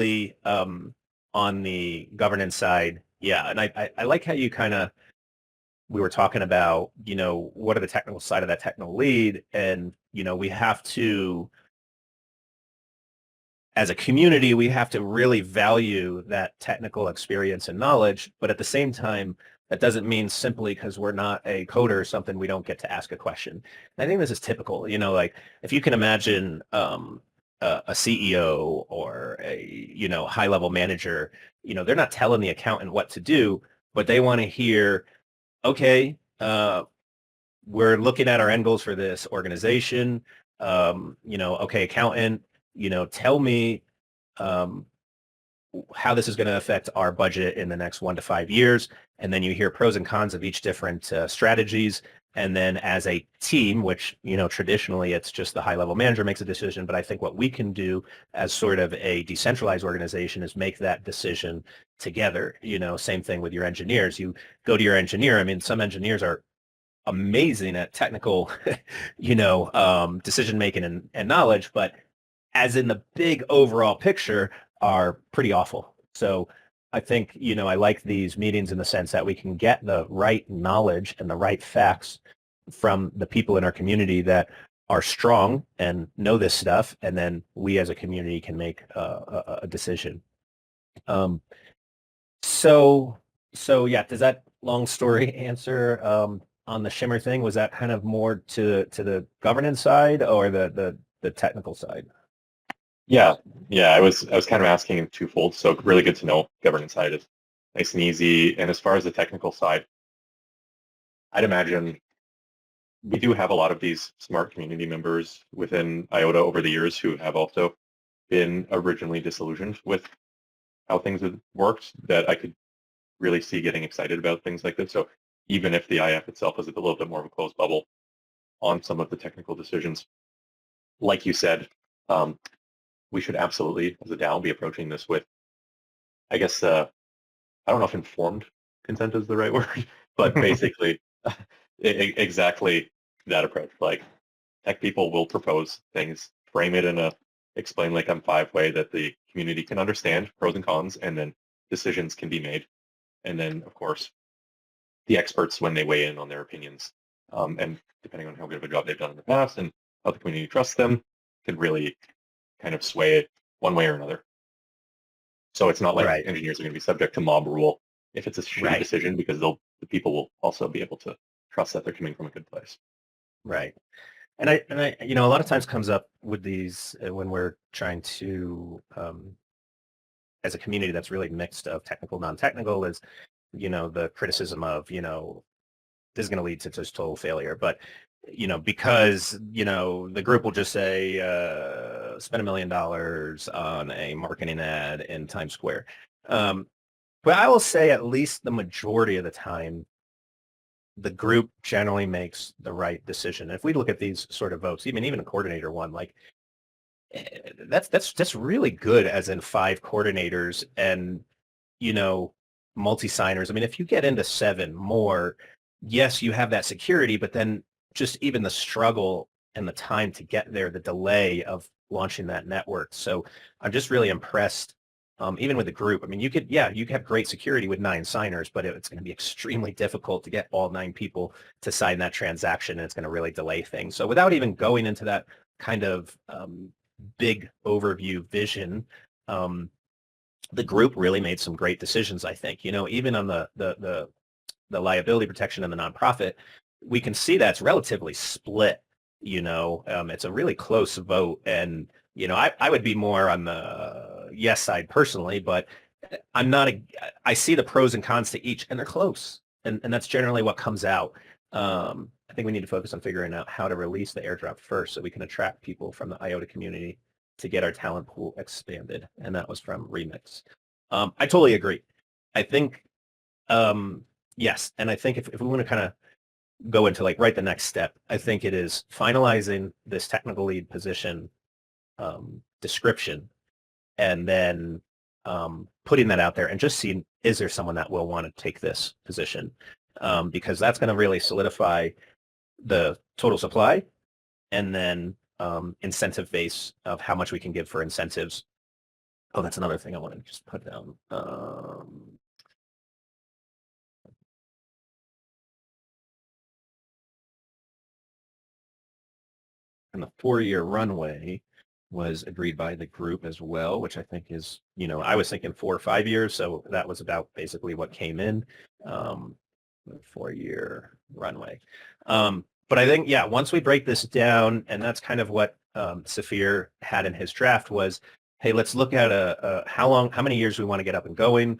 specifically on the governance side, yeah, and I like how you kind of we were talking about, what are the technical side of that technical lead, and we have to, as a community, we have to really value that technical experience and knowledge, but at the same time, that doesn't mean simply because we're not a coder or something, we don't get to ask a question. And I think this is typical, like if you can imagine a CEO or a, high level manager, they're not telling the accountant what to do, but they want to hear, okay, we're looking at our end goals for this organization. Okay, accountant, tell me um, how this is going to affect our budget in the next 1 to 5 years. And then you hear pros and cons of each different strategies. And then as a team, which, traditionally it's just the high level manager makes a decision. But I think what we can do as sort of a decentralized organization is make that decision together. Same thing with your engineers. You go to your engineer. I mean, some engineers are amazing at technical, decision making and knowledge, but as in the big overall picture, are pretty awful. So I think, I like these meetings in the sense that we can get the right knowledge and the right facts from the people in our community that are strong and know this stuff, and then we as a community can make a decision. Um, so, so yeah, does that long story answer on the Shimmer thing? Was that kind of more to the governance side or the technical side? Yeah, yeah. I was kind of asking in twofold. So really good to know governance side is nice and easy. And as far as the technical side, I'd imagine we do have a lot of these smart community members within IOTA over the years who have also been originally disillusioned with how things had worked, that I could really see getting excited about things like this. So even if the IF itself is a little bit more of a closed bubble on some of the technical decisions, like you said, we should absolutely, as a DAO, be approaching this with, I guess, I don't know if informed consent is the right word, but basically exactly that approach. Like tech people will propose things, frame it in a explain like I'm5 way that the community can understand pros and cons, and then decisions can be made. And then, of course, the experts, when they weigh in on their opinions, and depending on how good of a job they've done in the past and how the community trusts them, can really kind of sway it one way or another. So it's not like Right. engineers are going to be subject to mob rule if it's a shitty Right. decision, because the people will also be able to trust that they're coming from a good place. Right. And I, a lot of times comes up with these when we're trying to, as a community that's really mixed of technical, non-technical, is, the criticism of, this is going to lead to just total failure. But, because, the group will just say, spend $1 million on a marketing ad in Times Square. But I will say at least the majority of the time, the group generally makes the right decision. If we look at these sort of votes, even a coordinator one, like that's really good, as in 5 coordinators and multi-signers. I mean, if you get into 7 more, yes, you have that security, but then just even the struggle and the time to get there, the delay of launching that network. So I'm just really impressed. Even with the group, I mean, you could have great security with 9 signers, but it's going to be extremely difficult to get all 9 people to sign that transaction, and it's going to really delay things. So without even going into that kind of big overview vision, the group really made some great decisions, I think. Even on the liability protection and the nonprofit, we can see that's relatively split. It's a really close vote, and I would be more on the yes side personally, but I see the pros and cons to each, and they're close, and that's generally what comes out. I think we need to focus on figuring out how to release the airdrop first, so we can attract people from the IOTA community to get our talent pool expanded. And that was from Remix. I totally agree. I think, yes. And I think if we want to kind of go into like right the next step, I think it is finalizing this technical lead position description, and then putting that out there and just seeing, is there someone that will want to take this position? Because that's going to really solidify the total supply, and then incentive base of how much we can give for incentives Oh, that's another thing I want to just put down. And the 4-year runway was agreed by the group as well, which I think is, I was thinking 4 or 5 years, so that was about basically what came in. 4-year runway. But I think, yeah, once we break this down, and that's kind of what Saphir had in his draft was, hey, let's look at how many years we want to get up and going.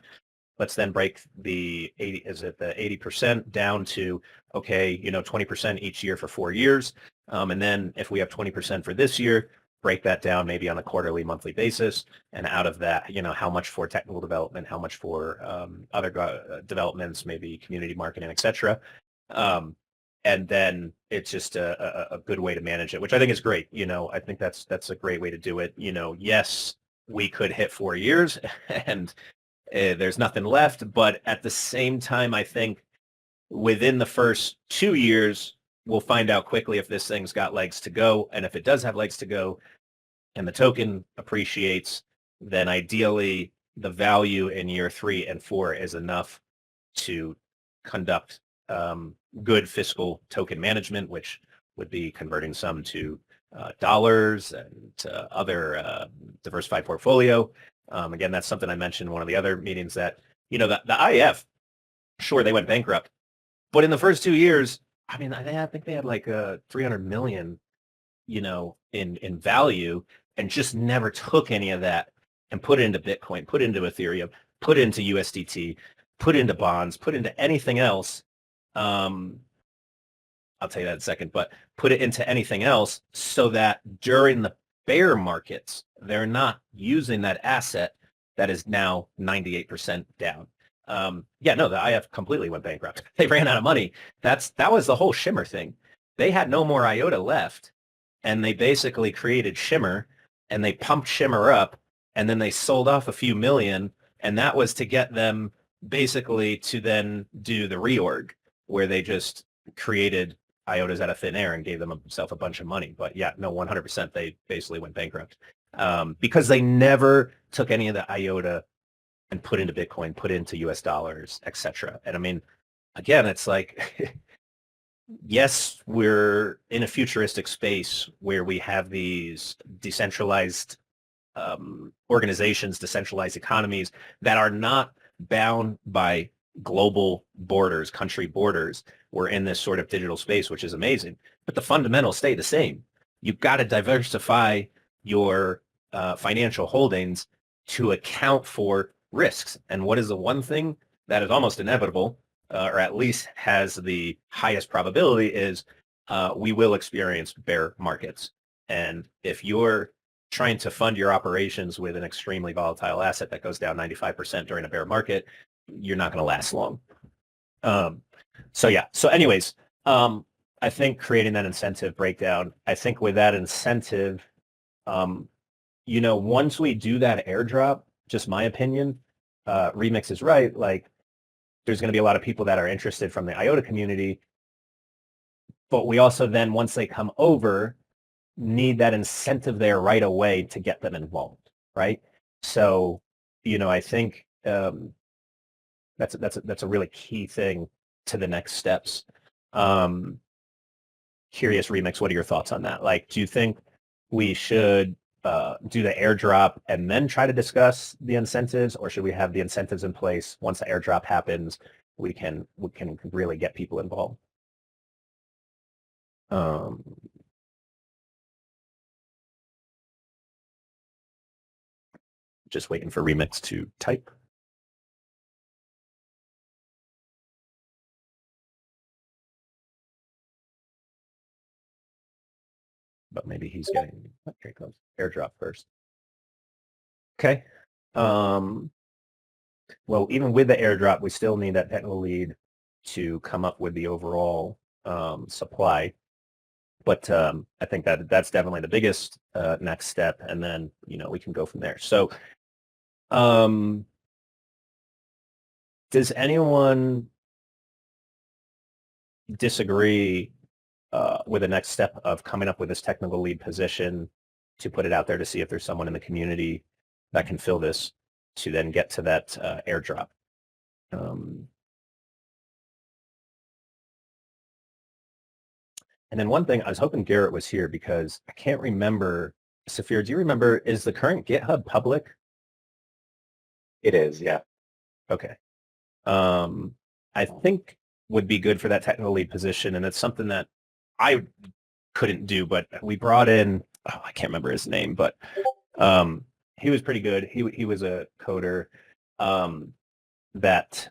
Let's then break the 80% down to, okay, 20% each year for 4 years. And then if we have 20% for this year, break that down maybe on a quarterly, monthly basis. And out of that, how much for technical development, how much for other developments, maybe community marketing, et cetera. And then it's just a good way to manage it, which I think is great. I think that's a great way to do it. Yes, we could hit 4 years and there's nothing left. But at the same time, I think within the first 2 years, we'll find out quickly if this thing's got legs to go. And if it does have legs to go and the token appreciates, then ideally the value in year 3 and 4 is enough to conduct good fiscal token management, which would be converting some to dollars and other diversified portfolio. Again, that's something I mentioned in one of the other meetings that, the IF, sure, they went bankrupt, but in the first 2 years, I mean, I think they had like 300 million, in value, and just never took any of that and put it into Bitcoin, put it into Ethereum, put it into USDT, put into bonds, put into anything else. I'll tell you that in a second, but put it into anything else so that during the bear markets, they're not using that asset that is now 98% down. The IF completely went bankrupt. They ran out of money. That was the whole Shimmer thing. They had no more IOTA left, and they basically created Shimmer, and they pumped Shimmer up, and then they sold off a few million, and that was to get them basically to then do the reorg, where they just created IOTAs out of thin air and gave themselves a bunch of money. But yeah, no, 100%, they basically went bankrupt because they never took any of the IOTA and put into Bitcoin, put into US dollars, etc. And I mean, again, it's like, yes, we're in a futuristic space where we have these decentralized organizations, decentralized economies that are not bound by global borders, country borders. We're in this sort of digital space, which is amazing, but the fundamentals stay the same. You've got to diversify your financial holdings to account for risks. And what is the one thing that is almost inevitable, or at least has the highest probability, is we will experience bear markets. And if you're trying to fund your operations with an extremely volatile asset that goes down 95% during a bear market, you're not going to last long. So anyways, I think creating that incentive breakdown, I think with that incentive, once we do that airdrop, just my opinion, Remix is right, like there's going to be a lot of people that are interested from the IOTA community, but we also then, once they come over, need that incentive there right away to get them involved, right? So, I think that's a really key thing to the next steps. Curious, Remix, what are your thoughts on that? Like, do you think we should do the airdrop and then try to discuss the incentives, or should we have the incentives in place once the airdrop happens? We can really get people involved. Just waiting for Remix to type. But maybe he's getting, here he goes, airdrop first. Okay. Well, even with the airdrop, we still need that technical lead to come up with the overall supply. But I think that's definitely the biggest next step, and then we can go from there. So, does anyone disagree with the next step of coming up with this technical lead position to put it out there to see if there's someone in the community that can fill this to then get to that airdrop. And then one thing, I was hoping Garrett was here because I can't remember. Saphir, do you remember, is the current GitHub public? It is, yeah. Okay. I think would be good for that technical lead position, and it's something that I couldn't do, but we brought in, oh, I can't remember his name, but he was pretty good. He was a coder that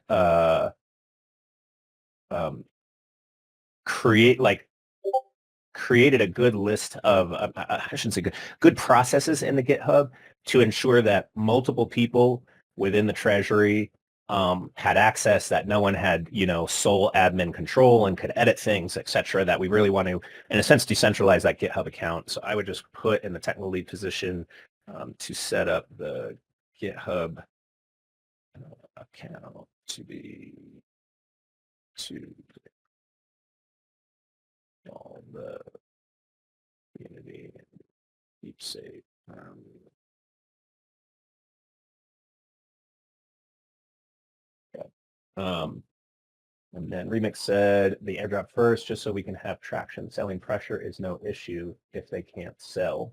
created a good list of, I shouldn't say good processes in the GitHub to ensure that multiple people within the treasury had access, that no one had, sole admin control and could edit things, etc. That we really want to, in a sense, decentralize that GitHub account. So I would just put in the technical lead position to set up the GitHub account to all the community and keep safe. And then Remix said the airdrop first, just so we can have traction. Selling pressure is no issue if they can't sell.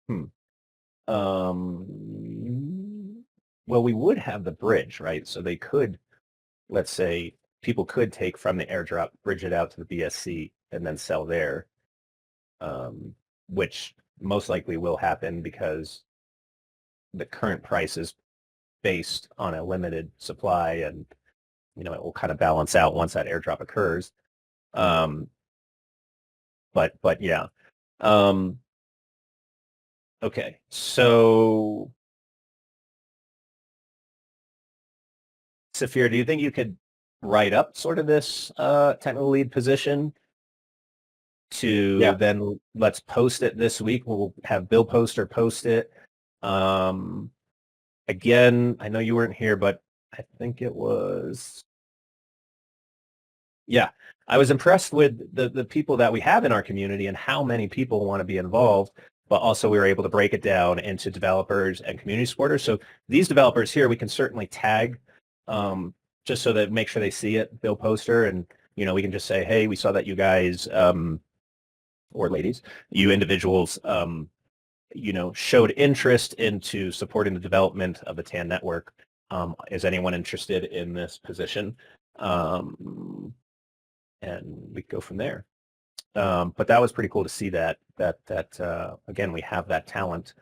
Well, we would have the bridge, right? So they could, let's say, people could take from the airdrop, bridge it out to the BSC, and then sell there, which most likely will happen because the current price is based on a limited supply, and it will kind of balance out once that airdrop occurs. But yeah. Okay, so Saphir, do you think you could write up sort of this technical lead position to then let's post it this week? We'll have Bill Poster post it. Again, I know you weren't here, but I think it was, yeah, I was impressed with the people that we have in our community and how many people want to be involved, but also we were able to break it down into developers and community supporters. So these developers here, we can certainly tag just so that make sure they see it, Bill Poster, and we can just say, hey, we saw that you guys or ladies, you individuals showed interest into supporting the development of the TAN network. Is anyone interested in this position? And we go from there. But that was pretty cool to see that again, we have that talent.